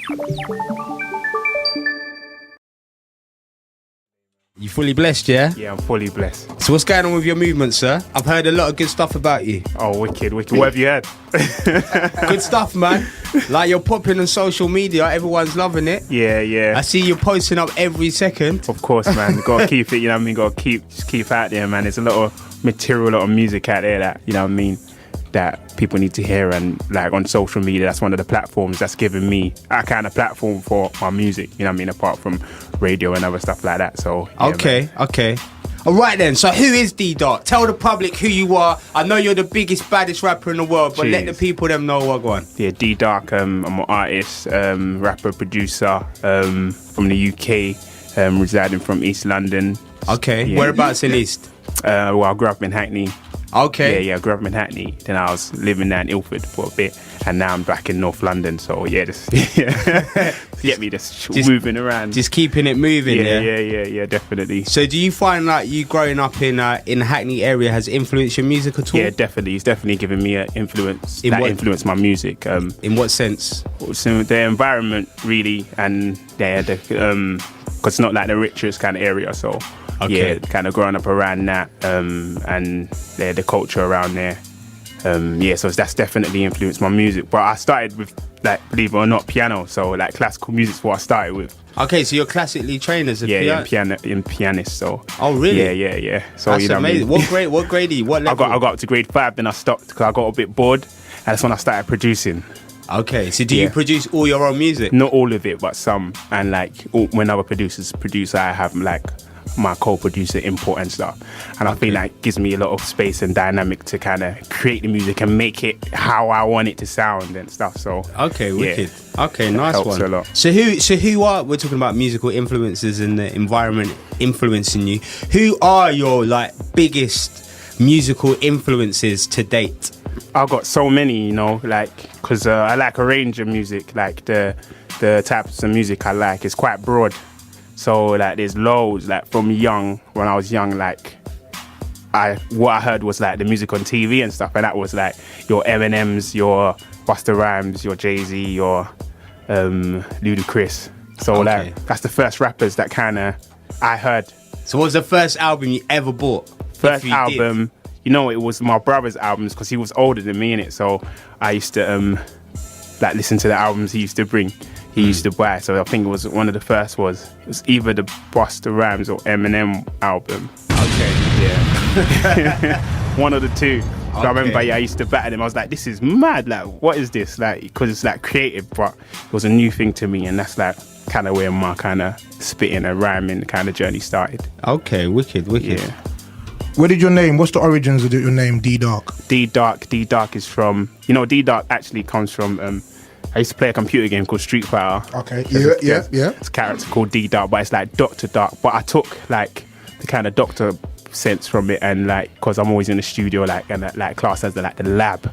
You fully blessed, yeah? Yeah, I'm fully blessed. So what's going on with your movement, sir? I've heard a lot of good stuff about you. Oh, wicked. What have you heard? Good stuff, man. Like, you're popping on social media, everyone's loving it. Yeah. I see you're posting up every second. Of course, man. Gotta keep it, you know what I mean? Gotta keep out there, man. There's a lot of material, a lot of music out there that, you know what I mean, that people need to hear. And like on social media, that's one of the platforms that's given me a kind of platform for my music, you know what I mean, apart from radio and other stuff like that. So yeah, okay. All right then, so who is DDARK? Tell the public who you are. I know you're the biggest, baddest rapper in the world, but let the people them know what going on. Yeah, DDARK, I'm an artist, rapper, producer, from the UK, residing from East London. Okay, yeah. Whereabouts in East? Well, I grew up in Hackney. Okay. Yeah, I grew up in Hackney. Then I was living down in Ilford for a bit, and now I'm back in North London. So yeah, just get me just moving around, just keeping it moving. Yeah, definitely. So do you find like you growing up in the Hackney area has influenced your music at all? Yeah, definitely. It's definitely given me an influence. Influenced my music. In what sense? So the environment really, and because it's not like the richest kind of area, so. Okay. Yeah, kind of growing up around that, and the culture around there. So that's definitely influenced my music. But I started with, like, believe it or not, piano. So like classical music's what I started with. Okay, so you're classically trained as a pianist. So. Oh really? Yeah. So that's amazing. What grade? What grade are you? What level? I got up to grade 5, then I stopped because I got a bit bored, and that's when I started producing. Okay, so do you produce all your own music? Not all of it, but some. And like when other producers produce, I have like my co-producer input and stuff, and I feel like it gives me a lot of space and dynamic to kind of create the music and make it how I want it to sound and stuff. So okay, wicked. Okay, nice helps one. A lot. So who are, we're talking about musical influences and the environment influencing you, who are your like biggest musical influences to date? I've got so many, you know, like because I like a range of music. Like the types of music I like is quite broad. So like there's loads, like from when I was young, like what I heard was like the music on TV and stuff, and that was like your Eminems, your Busta Rhymes, your Jay-Z, your Ludacris. So like that's the first rappers that kind of I heard. So what was the first album you ever bought? First album, you know, it was my brother's albums because he was older than me, innit? So I used to like listen to the albums he used to bring. He used to buy, so I think it was one of the first was either the Busta Rhymes or Eminem album. Okay, yeah, one of the two. So I remember, I used to battle him. I was like, this is mad. Like, what is this? Like, because it's like creative, but it was a new thing to me, and that's like kind of where my kind of spitting and rhyming kind of journey started. Okay, wicked. Yeah. Where did your name? What's the origins of your name, DDARK? DDARK is from. You know, DDARK actually comes from. I used to play a computer game called Street Fighter. Okay, yeah. It's a character called D-Dark, but it's like Dr. Dark. But I took like the kind of doctor sense from it, and like because I'm always in the studio, like and like class as the lab,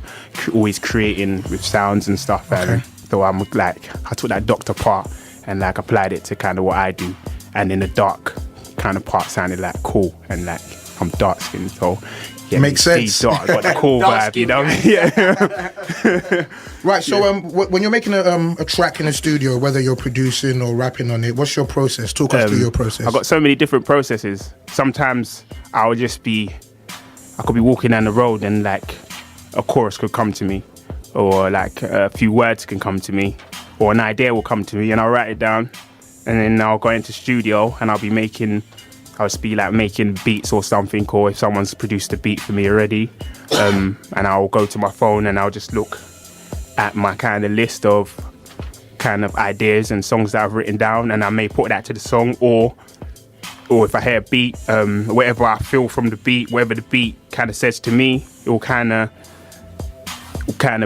always creating with sounds and stuff. Okay. And so I'm like I took that doctor part and like applied it to kind of what I do, and in the dark kind of part sounded like cool, and like I'm dark skinned, so. Yeah, makes sense. Got the cool vibe, you know. Yeah. Right. So, when you're making a track in a studio, whether you're producing or rapping on it, what's your process? Talk us through your process. I've got so many different processes. Sometimes I could be walking down the road and like a chorus could come to me, or like a few words can come to me, or an idea will come to me, and I'll write it down, and then I'll go into studio and I'll be making beats or something, or if someone's produced a beat for me already, and I'll go to my phone and I'll just look at my kind of list of kind of ideas and songs that I've written down, and I may put that to the song, or if I hear a beat, whatever I feel from the beat, whatever the beat kind of says to me, it will kind of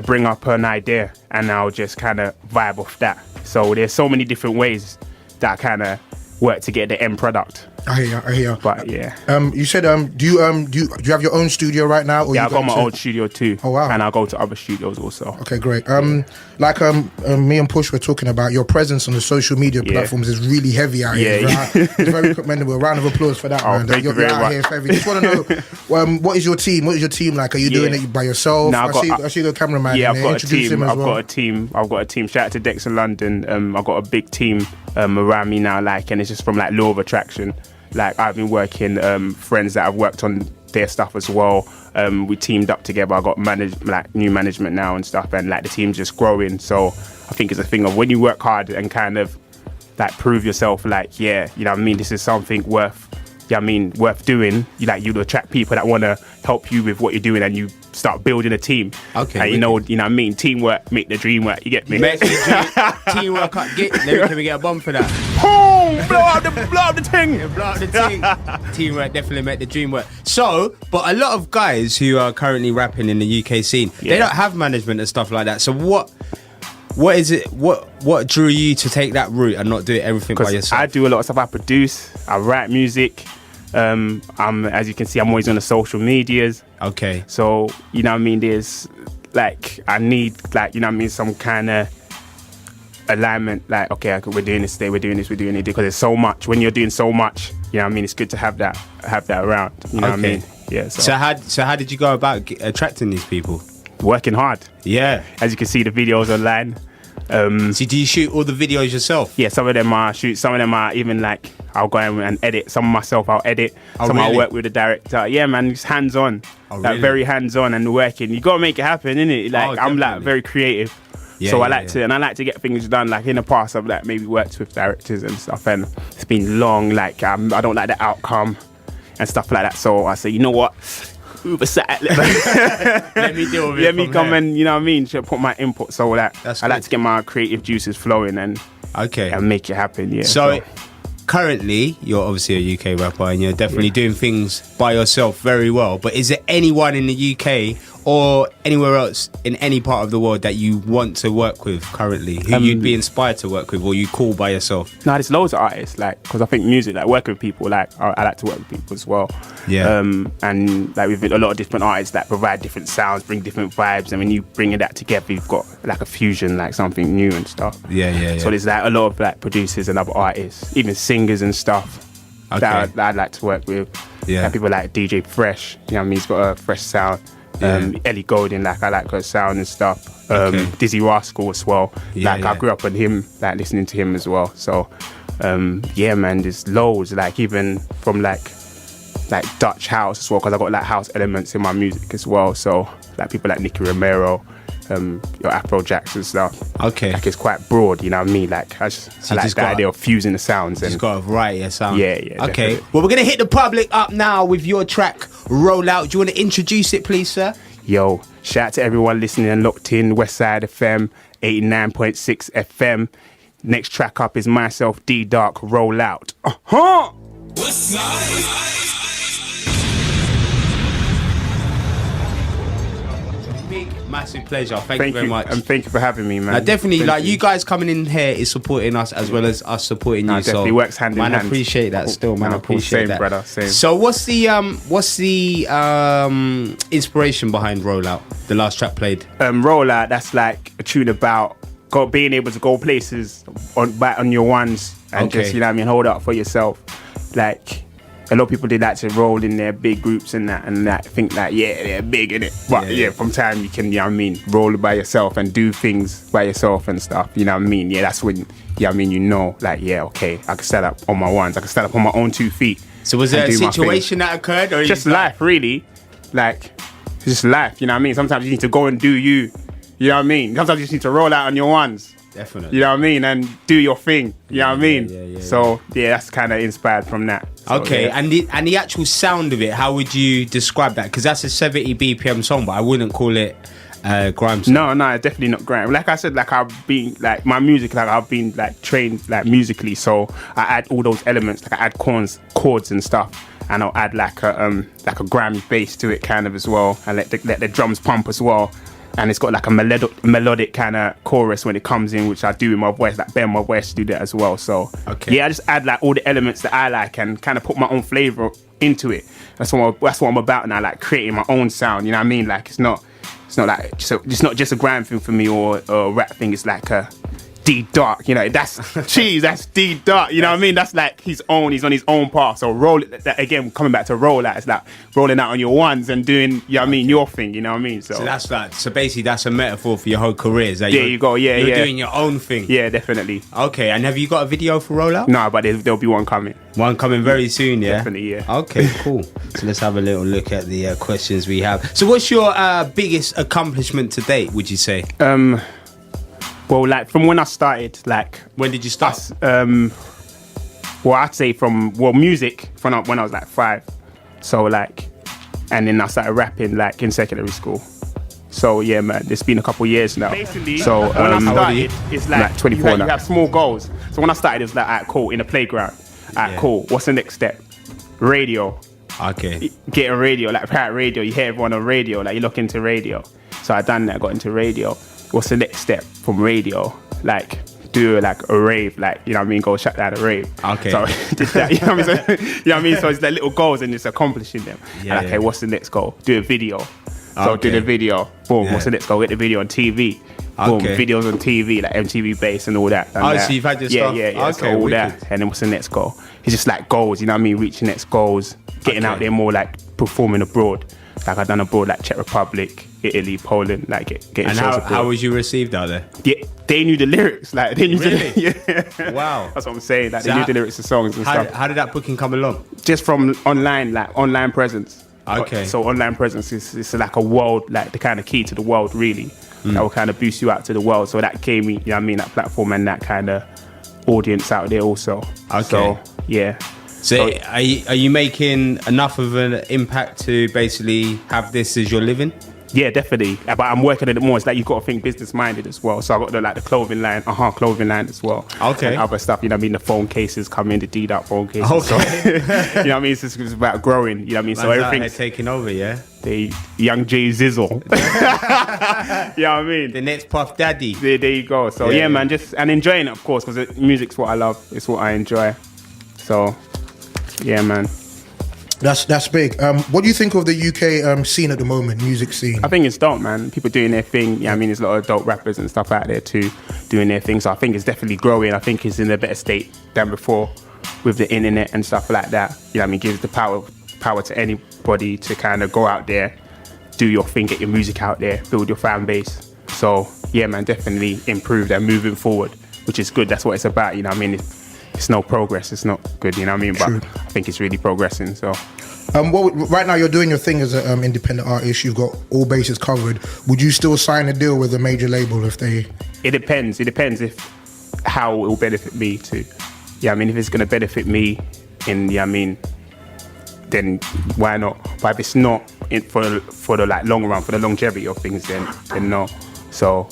bring up an idea, and I'll just kind of vibe off that. So there's so many different ways that I kind of work to get the end product. I hear you. But yeah. You said do you have your own studio right now? Or Yeah, you I got my own studio too. Oh wow. And I go to other studios also. Okay, great. Me and Push were talking about your presence on the social media platforms is really heavy out here. Right? It's very commendable. A round of applause for that, man. Thank you very out much. here for everything. Just want to know, what is your team? What is your team like? Are you doing it by yourself? No, I see the cameraman. Yeah, in there. Introduce him as well. I've got a team. Shout out to Dex in London. I've got a big team around me now, like, and it's just from like law of attraction. Like, I've been working, friends that I've worked on their stuff as well. We teamed up together. I got new management now and stuff, and like the team's just growing. So I think it's a thing of when you work hard and kind of like prove yourself, like, yeah, you know what I mean, this is something worth doing. You attract people that want to help you with what you're doing, and you start building a team. Okay. And you know what I mean? Teamwork make the dream work. You get me? Teamwork. Can we get a bomb for that? Boom! Blow up the thing. Blow up the thing. Teamwork definitely make the dream work. So, but a lot of guys who are currently rapping in the UK scene, they don't have management and stuff like that. So what is it? What drew you to take that route and not do everything by yourself? I do a lot of stuff. I produce. I write music. As you can see, I'm always on the social medias. Okay. So, you know what I mean, there's like, I need like, you know what I mean, some kind of alignment, like, okay, we're doing this today, we're doing it, because there's so much. When you're doing so much, you know what I mean, it's good to have that around. You know what I mean? Yeah. So how did you go about attracting these people? Working hard. Yeah. As you can see, the videos online. So do you shoot all the videos yourself? Yeah, some of them I shoot, some of them I even like, I'll go in and edit. Some of myself I'll edit. Some really? I'll work with the director. Yeah, man, it's hands-on. Oh, like, really? very hands-on and working. You gotta make it happen, innit? Like, I'm like very creative. Yeah, so yeah, I like to get things done. Like in the past, I've like maybe worked with directors and stuff, and it's been long. Like I don't like the outcome and stuff like that. So I say, you know what? Westside. Let me deal with it. Let me come and, you know what I mean, put my input. So that I like to get my creative juices flowing and make it happen. Yeah. So currently, you're obviously a UK rapper and you're definitely doing things by yourself very well. But is there anyone in the UK or anywhere else in any part of the world that you want to work with currently, who you'd be inspired to work with, or you call by yourself? No, there's loads of artists, like, because I think music, like working with people, like I like to work with people as well. Yeah. And like we've a lot of different artists that provide different sounds, bring different vibes, and when you bring that together, you've got like a fusion, like something new and stuff. Yeah. So there's like a lot of like producers and other artists, even singers and stuff that I'd like to work with. Yeah. Like people like DJ Fresh, you know what I mean? He's got a fresh sound. Ellie Goulding, like I like her sound and stuff. Dizzy Rascal as well. I grew up on him, like listening to him as well. So yeah, man, there's loads, like even from like Dutch house as well, because I got like house elements in my music as well. So like people like Nicky Romero, your Afro Jacks and stuff. Okay. Like it's quite broad, you know what I mean? Like I like the idea of fusing the sounds. Just got a variety of sound. Yeah. Okay. Definitely. Well, we're gonna hit the public up now with your track Rollout. Do you want to introduce it, please, sir? Yo, shout out to everyone listening and locked in. Westside FM, 89.6 FM. Next track up is myself, DDARK, Rollout. Big, massive pleasure. Thank you very much. And thank you for having me, man. Definitely, you guys coming in here is supporting us as well as us supporting you. Definitely works hand in hand. Man, I appreciate that still, man. I appreciate that. Brother, same. So what's the inspiration behind Rollout, the last track played? Rollout, that's like a tune about being able to go places on your ones and just, you know what I mean, hold up for yourself. Like, a lot of people did that to roll in their big groups and that think that, they're big, innit? But from time you can, you know what I mean, roll by yourself and do things by yourself and stuff, you know what I mean? Yeah, that's when, you know what I mean, you know, like, okay, I can stand up on my ones, I can stand up on my own 2 feet. So was there a situation that occurred? Or just life, really. Like, it's just life, you know what I mean? Sometimes you need to go and do you know what I mean? Sometimes you just need to roll out on your ones. Definitely. You know what I mean? And do your thing. You know what I mean? So that's kind of inspired from that. So, and the actual sound of it, how would you describe that? Because that's a 70 BPM song, but I wouldn't call it grime song. No, it's definitely not grime. Like I said, like I've been like my music, like I've been like trained like musically, so I add all those elements, like I add chords and stuff, and I'll add like a grimy bass to it kind of as well, and let the drums pump as well. and it's got like a melodic kind of chorus when it comes in, which I do in my voice, like bend my voice to do that as well. So yeah, I just add like all the elements that I like and kind of put my own flavor into it. That's what I'm about now, like creating my own sound. You know what I mean? Like it's not like it's not just a grime thing for me or a rap thing. It's like a DDARK, you know, that's cheese, that's DDARK, you know what I mean? That's like he's on his own path. So roll it, that, again, coming back to roll out, it's like rolling out on your ones and doing, you know what I mean, your thing, you know what I mean? So that's like, so basically that's a metaphor for your whole career. Is that there you go, you're doing your own thing. Yeah, definitely. Okay, and have you got a video for rollout? No, but there'll be one coming. One coming very soon, yeah? Definitely, yeah. Okay, cool. So let's have a little look at the questions we have. So what's your biggest accomplishment to date, would you say? Well, like from when I started, like when did you start? Well, I'd say from music from when I was like 5. So like, and then I started rapping like in secondary school. So yeah, man, it's been a couple years now. Basically, so when I started, it's like 24 now. You have small goals. So when I started, it was like, alright, cool, in the playground. Alright, cool. What's the next step? Radio. Okay. Get a radio, like pirate radio. You hear everyone on radio, like you look into radio. So I done that, I got into radio. What's the next step from radio? Like do like a rave, like, you know what I mean, go shut down a rave. Okay. So did that, you know what I mean? So, you know what I mean? So it's like little goals and just accomplishing them. Yeah, and okay, what's the next goal? Do a video. So do the video. Boom. What's the next goal? Get the video on TV. Boom. Videos on TV, like MTV Base and all that. And so you've had your stuff. Yeah. Okay, so all wicked. that. And then what's the next goal? It's just like goals, you know what I mean? Reaching next goals, getting out there more, like performing abroad. Like I've done abroad, like Czech Republic, Italy, Poland, like getting and shows abroad. How was you received out there? Yeah, they knew the lyrics. Like they knew really? Yeah. Wow. That's what I'm saying. Like So they knew the lyrics of songs and stuff. How did that booking come along? Just from online, like online presence. Okay. So online presence is like a world, like the kind of key to the world, really. That will kind of boost you out to the world. So that gave me, you know what I mean, that platform and that kind of audience out there also. Okay. So yeah. So are you making enough of an impact to basically have this as your living? Yeah, definitely. But I'm working at it more. It's like you've got to think business minded as well. So I've got the clothing line, clothing line as well. Okay. And other stuff, you know what I mean? The phone cases come in, the DDARK phone cases. Okay. So, you know what I mean? It's just about growing, you know what I mean? So everything's taking over, yeah? The young Jay Zizzle. You know what I mean? The next Puff Daddy. There you go. So yeah, man, just and enjoying it, of course, because music's what I love. It's what I enjoy. So yeah, man. That's big. What do you think of the UK scene at the moment, music scene? I think it's dope, man. People doing their thing. Yeah, I mean, there's a lot of dope rappers and stuff out there too, doing their thing. So I think it's definitely growing. I think it's in a better state than before with the internet and stuff like that. You know what I mean? Gives the power to anybody to kind of go out there, do your thing, get your music out there, build your fan base. So yeah, man, definitely improved and moving forward, which is good. That's what it's about. You know what I mean? It's no progress. It's not good. You know what I mean? True. But I think it's really progressing. So. Right now you're doing your thing as an independent artist. You've got all bases covered. Would you still sign a deal with a major label if they? It depends. It depends how it will benefit me too. Yeah, I mean, if it's going to benefit me, then why not? But if it's not for the like long run, for the longevity of things, then no. So.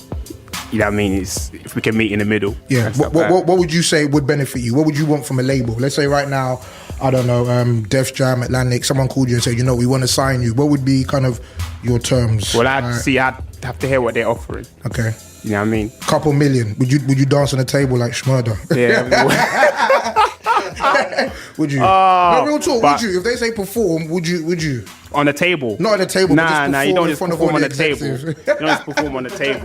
You know what I mean? It's, if we can meet in the middle. Yeah. What would you say would benefit you? What would you want from a label? Let's say right now, I don't know, Def Jam, Atlantic, someone called you and said, you know, we want to sign you. What would be kind of your terms? Well, I'd have to hear what they're offering. Okay. You know what I mean? Couple million. Would you dance on the table like Schmurder? Yeah. Would you? No, real talk. Would you? If they say perform, would you? On the table? Not on the table. Nah. You don't just perform on the table. You don't just perform on the table.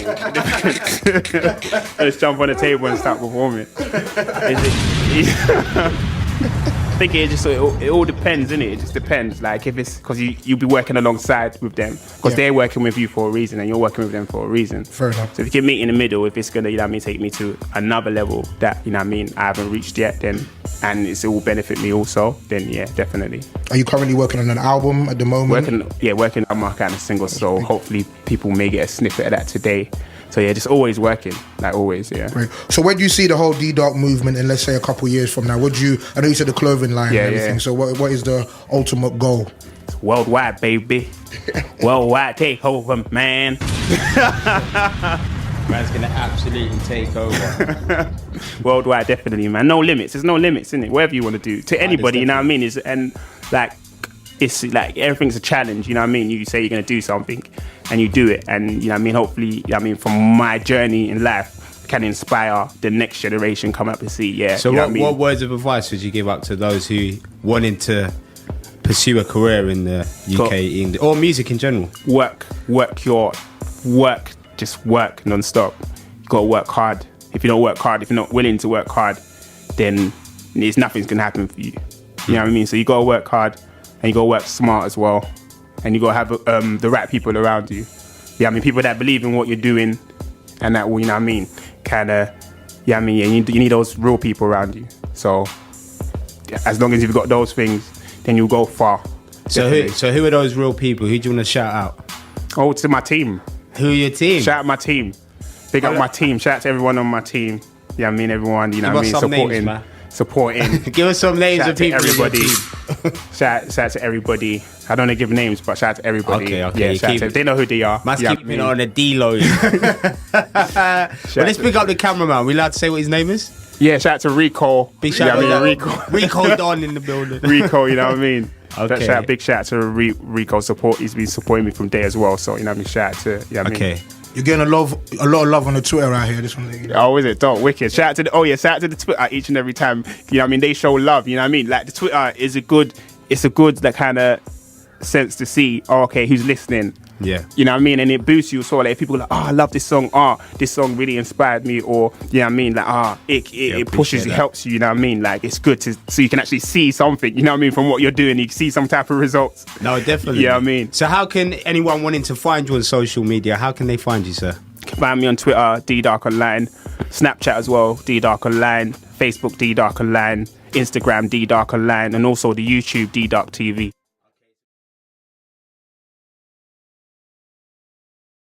Just jump on the table and start performing. I think it all depends, innit? It just depends. Like if it's because you'll be working alongside with them because they're working with you for a reason and you're working with them for a reason. Fair enough. So if you can meet in the middle, if it's gonna, you know what I mean, take me to another level that, you know what I mean, I haven't reached yet, then and it will benefit me also, then yeah, definitely. Are you currently working on an album at the moment? Working on my kind of single, so hopefully people may get a snippet of that today. So yeah, just always working, like always, yeah. Right. So where do you see the whole DDARK movement in, let's say, a couple of years from now? I know you said the clothing line and everything, so what is the ultimate goal? Worldwide, baby. Worldwide takeover, man. Man's gonna absolutely take over. Worldwide, definitely, man. No limits. There's no limits, isn't it? Whatever you want to do. To anybody, you know what I mean? It's like everything's a challenge, you know what I mean? You say you're going to do something and you do it. And, you know what I mean, hopefully, you know what I mean, from my journey in life can inspire the next generation come up and see, yeah. So you know what, I mean? what words of advice would you give up to those who wanting to pursue a career in the UK, English, or music in general? Just work non-stop. You gotta work hard. If you don't work hard, if you're not willing to work hard, then nothing's gonna happen for you. You know what I mean? So you gotta work hard, and you gotta work smart as well, and you gotta have the right people around you. Yeah, I mean, people that believe in what you're doing, and that will, you know what I mean, kind of, yeah, I mean, yeah, you need those real people around you. So as long as you've got those things, then you'll go far. So who are those real people? Who do you want to shout out? Oh, to my team. Who are your team? Shout out my team. Big up my team. Shout out to everyone on my team. Yeah, I mean, everyone, you know what I mean, supporting. Give us some names of people. Everybody. Shout out to everybody. I don't want to give names, but shout out to everybody. Okay. Yeah, they know who they are. Must yeah, keep it on a D-load. Well, let's pick up the cameraman. We allowed to say what his name is? Yeah, shout out to Rico. Big shout out to Rico. Rico Don in the building. Rico, you know what I mean? Okay. Big shout out to Rico support. He's been supporting me from day as well. So, you know what I mean? Shout out to, yeah, okay. I mean? You're getting a lot of love on the Twitter out here. This one. Oh, is it? Don't wicked. Shout out to shout out to the Twitter each and every time. You know what I mean? They show love. You know what I mean? Like the Twitter is a good that kind of sense to see. Oh, okay, who's listening? Yeah. You know what I mean? And it boosts you. So like if people are like, oh, I love this song. Oh, this song really inspired me. Or you know what I mean? Like it pushes, it helps you. You know what I mean? Like it's good so you can actually see something. You know what I mean? From what you're doing, you can see some type of results. No, definitely. You know what I mean? So how can anyone wanting to find you on social media? How can they find you, sir? Find me on Twitter, DDARK Online, Snapchat as well, DDARK Online, Facebook, DDARK Online, Instagram, DDARK Online, and also the YouTube, DDARK TV.